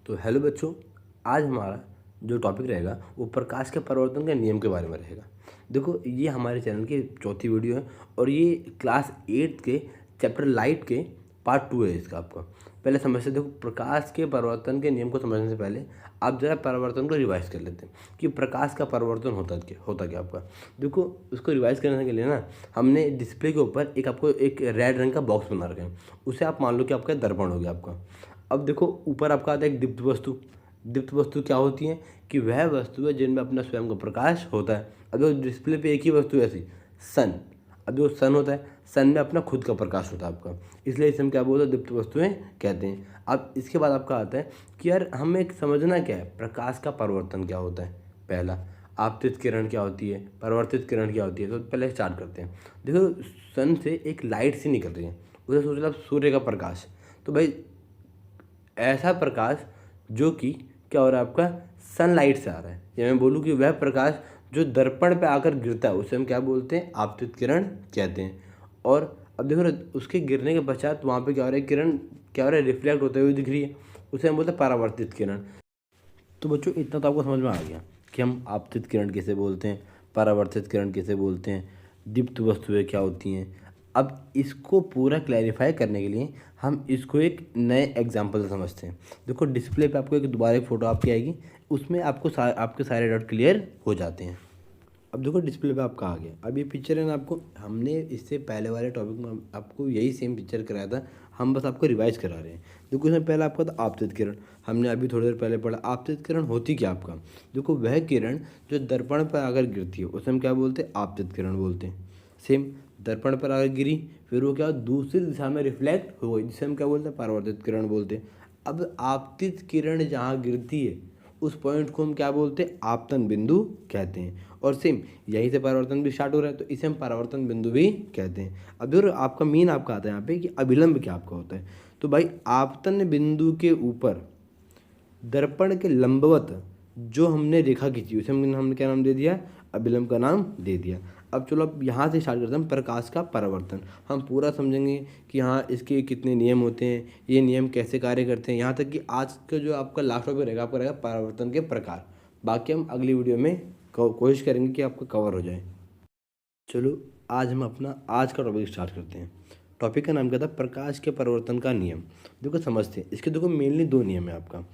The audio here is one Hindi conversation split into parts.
तो हेलो बच्चों, आज हमारा जो टॉपिक रहेगा वो प्रकाश के परावर्तन के नियम के बारे में रहेगा। देखो, ये हमारे चैनल की चौथी वीडियो है और ये क्लास 8 के चैप्टर लाइट के पार्ट 2 है इसका। आपका पहले समझते, देखो प्रकाश के परावर्तन के नियम को समझने से पहले आप जरा परावर्तन को रिवाइज कर लेते हैं कि प्रकाश का परावर्तन होता क्या आपका। देखो, उसको रिवाइज करने के लिए ना हमने डिस्प्ले के ऊपर आपको एक रेड रंग का बॉक्स बना रखा है। उसे आप मान लो कि आपका दर्पण हो गया आपका। अब देखो, ऊपर आपका आता है एक दीप्त वस्तु। दीप्त वस्तु क्या होती है कि वह वस्तु है जिनमें अपना स्वयं का प्रकाश होता है। अब जो डिस्प्ले पे एक ही वस्तु है ऐसी, सन। अब जो सन होता है, सन में अपना खुद का प्रकाश होता है आपका, इसलिए इसे हम क्या बोलते हैं, दीप्त वस्तुएं कहते हैं। अब इसके बाद आपका आता है कि यार हमें एक समझना क्या है, प्रकाश का परिवर्तन क्या होता है। पहला, आपतित किरण क्या होती है, परावर्तित किरण क्या होती है। तो पहले स्टार्ट करते हैं। देखो, सन से एक लाइट सी निकल रही है, उसे सोच लो आप सूर्य का प्रकाश। तो भाई ऐसा प्रकाश जो कि क्या हो रहा है आपका, सनलाइट से आ रहा है, या मैं बोलूँ कि वह प्रकाश जो दर्पण पे आकर गिरता है उसे हम क्या बोलते हैं, आपतित किरण कहते हैं। और अब देखो ना, उसके गिरने के पश्चात वहाँ पे क्या हो रहा है, किरण क्या हो रहा है, रिफ्लेक्ट होते हुए दिख रही है, उसे हम बोलते हैं परावर्तित किरण। तो बच्चों, इतना तो आपको समझ में आ गया कि हम आपतित किरण किसे बोलते हैं, परावर्तित किरण किसे बोलते हैं, दीप्त वस्तुएं क्या होती हैं। अब इसको पूरा क्लैरिफाई करने के लिए हम इसको एक नए एग्जाम्पल से समझते हैं। देखो, डिस्प्ले पे आपको एक दोबारा एक फ़ोटो आपकी आएगी, उसमें आपको आपके सारे डाउट क्लियर हो जाते हैं। अब देखो, डिस्प्ले पे आपका आ गया। अब ये पिक्चर है ना, आपको हमने इससे पहले वाले टॉपिक में आपको यही सेम पिक्चर कराया था, हम बस आपको रिवाइज करा रहे हैं। देखो, इसमें पहले आपका था आपतित किरण, हमने अभी थोड़ी देर पहले पढ़ा। आपतित किरण होती क्या आपका, देखो वह किरण जो दर्पण पर आकर गिरती है उसे हम क्या बोलते हैं, आपतित किरण बोलते हैं। सेम, दर्पण पर आकर गिरी, फिर वो क्या दूसरी दिशा में रिफ्लेक्ट हो गई, जिसे हम क्या बोलते हैं, परावर्तित किरण बोलते हैं। अब आपतित किरण जहाँ गिरती है उस पॉइंट को हम क्या बोलते हैं, आपतन बिंदु कहते हैं। और सेम यहीं से परावर्तन भी स्टार्ट हो रहा है, तो इसे हम परावर्तन बिंदु भी कहते हैं। अब जो आपका मेन आपका आता है यहाँ पे कि अभिलंब क्या आपका होता है। तो भाई, आपतन बिंदु के ऊपर दर्पण के लंबवत जो हमने रेखा खींची उसे हमने क्या नाम दे दिया, अभिलंब का नाम दे दिया। अब चलो, अब यहाँ से स्टार्ट करते हैं प्रकाश का परावर्तन। हम पूरा समझेंगे कि हाँ इसके कितने नियम होते हैं, ये नियम कैसे कार्य करते हैं, यहाँ तक कि आज का जो आपका लास्ट टॉपिक रहेगा आपका रहेगा परावर्तन के प्रकार। बाकी हम अगली वीडियो में कोशिश करेंगे कि आपका कवर हो जाए। चलो, आज हम अपना आज का टॉपिक स्टार्ट करते हैं। टॉपिक का नाम क्या था, प्रकाश के परावर्तन का नियम। देखो समझते हैं इसके। देखो, मेनली दो नियम है आपका।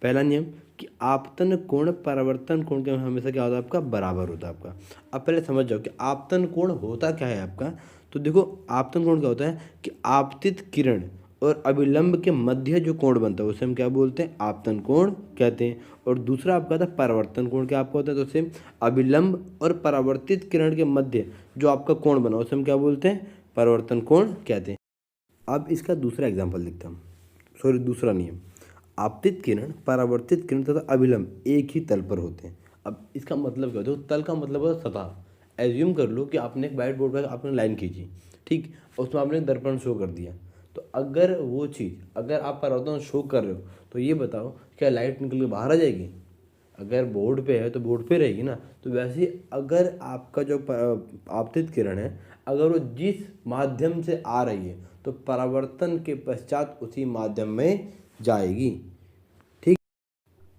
पहला नियम कि आपतन कोण परावर्तन कोण के हमेशा क्या होता है आपका, बराबर होता है आपका। अब पहले समझ जाओ कि आपतन कोण होता क्या है आपका। तो देखो, आपतन कोण क्या होता है कि आपतित किरण और अभिलंब के मध्य जो कोण बनता है उसे हम क्या बोलते हैं, आपतन कोण कहते हैं। और दूसरा आपका था परावर्तन कोण, क्या आपका होता है, तो सेम अभिलंब और परावर्तित किरण के मध्य जो आपका कोण बना उसे हम क्या बोलते हैं, परावर्तन कोण कहते हैं। अब इसका दूसरा एग्जाम्पल देखता हूँ, सॉरी दूसरा नियम। आपतित किरण, परावर्तित किरण तथा अभिलंब एक ही तल पर होते हैं। अब इसका मतलब क्या होता है, तल का मतलब होता है सतह। एज्यूम कर लो कि आपने एक वाइट बोर्ड पर आपने लाइन खींची, ठीक, उसमें आपने दर्पण शो कर दिया। तो अगर वो चीज़, अगर आप परावर्तन शो कर रहे हो तो ये बताओ क्या लाइट निकल के बाहर आ जाएगी। अगर बोर्ड पे है तो बोर्ड पे रहेगी ना। तो वैसे ही अगर आपका जो आपतित किरण है, अगर वो जिस माध्यम से आ रही है तो परावर्तन के पश्चात उसी माध्यम में जाएगी, ठीक।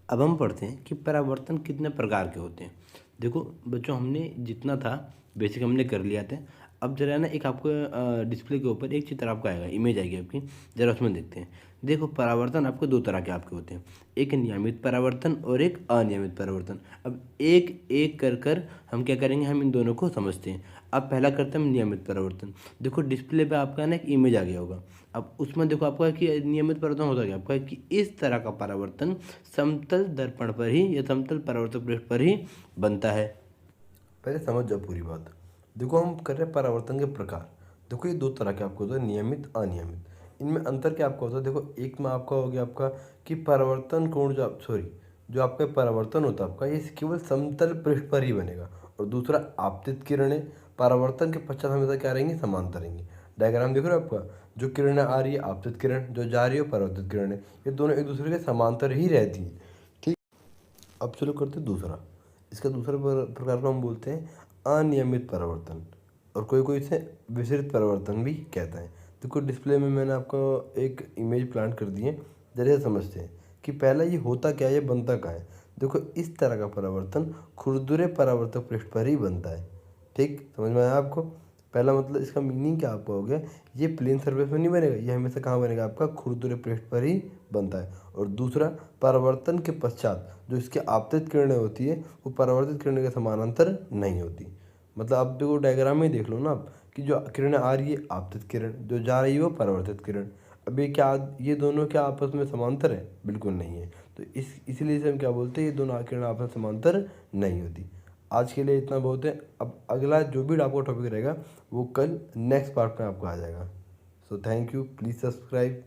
अब हम पढ़ते हैं कि परावर्तन कितने प्रकार के होते हैं। देखो बच्चों, हमने जितना था बेसिक हमने कर लिया था। अब जरा ना एक आपको डिस्प्ले के ऊपर एक चित्र आपका आएगा, इमेज आएगी आपकी, जरा उसमें देखते हैं। देखो, परावर्तन आपको दो तरह के आपके होते हैं, एक नियमित परावर्तन और एक अनियमित परावर्तन। अब एक एक कर कर हम क्या करेंगे, हम इन दोनों को समझते हैं। अब पहला करते हैं हम नियमित परावर्तन। देखो, डिस्प्ले पे आपका ना एक इमेज आ गया होगा। अब उसमें देखो आपका कि नियमित परावर्तन होता क्या आपका, कि इस तरह का परावर्तन समतल दर्पण पर ही या समतल परावर्तक पृष्ठ पर ही बनता है। पहले समझ जाओ पूरी बात। देखो, हम कर रहे हैं परावर्तन के प्रकार। देखो, ये दो तरह के आपको होता है, नियमित अनियमित। इनमें अंतर क्या आपका होता है, देखो एक में आपका हो गया आपका कि परावर्तन कोण जो आपका परावर्तन होता है आपका, ये केवल समतल पृष्ठ पर ही बनेगा। और दूसरा आपतित किरणें परावर्तन के पश्चात हमेशा क्या रहेंगी, समांतर रहेंगी। डायग्राम देख रहे हो आपका, जो किरणें आ रही है आपतित किरण, जो जा रही है परावर्तित किरणें, ये दोनों एक दूसरे के समांतर ही रहती हैं, ठीक। अब चलो करते हैं दूसरा। इसका दूसरा प्रकार को हम बोलते हैं अनियमित परावर्तन, और कोई कोई इसे विसरित परावर्तन भी कहता है। देखो, डिस्प्ले में मैंने आपको एक इमेज प्लांट कर दी है, जैसे समझते हैं कि पहला ये होता क्या है, ये बनता क्या है। देखो इस तरह का परावर्तन खुरदुरे परावर्तक पृष्ठ पर ही बनता है। ठीक, समझ में आया आपको। पहला मतलब इसका मीनिंग क्या आपका हो गया, ये प्लेन सर्फेस में नहीं बनेगा, ये हमेशा कहाँ बनेगा, आपका खुरदुरे पृष्ठ पर ही बनता है। और दूसरा, परावर्तन के पश्चात जो इसके आपतित किरणें होती है वो परावर्तित किरणें के समानांतर नहीं होती। मतलब आप देखो डायग्राम में देख लो ना आप, कि जो किरणें आ रही है आपतित किरण, जो जा रही है वो परावर्तित किरण। अब ये क्या, ये दोनों क्या आपस में समांतर है, बिल्कुल नहीं है। तो इसलिए इसे हम क्या बोलते हैं, ये दोनों किरणें आपस में समांतर नहीं होती। आज के लिए इतना बहुत है। अब अगला जो भी आपका टॉपिक रहेगा वो कल नेक्स्ट पार्ट में आपको आ जाएगा। So thank you, please subscribe.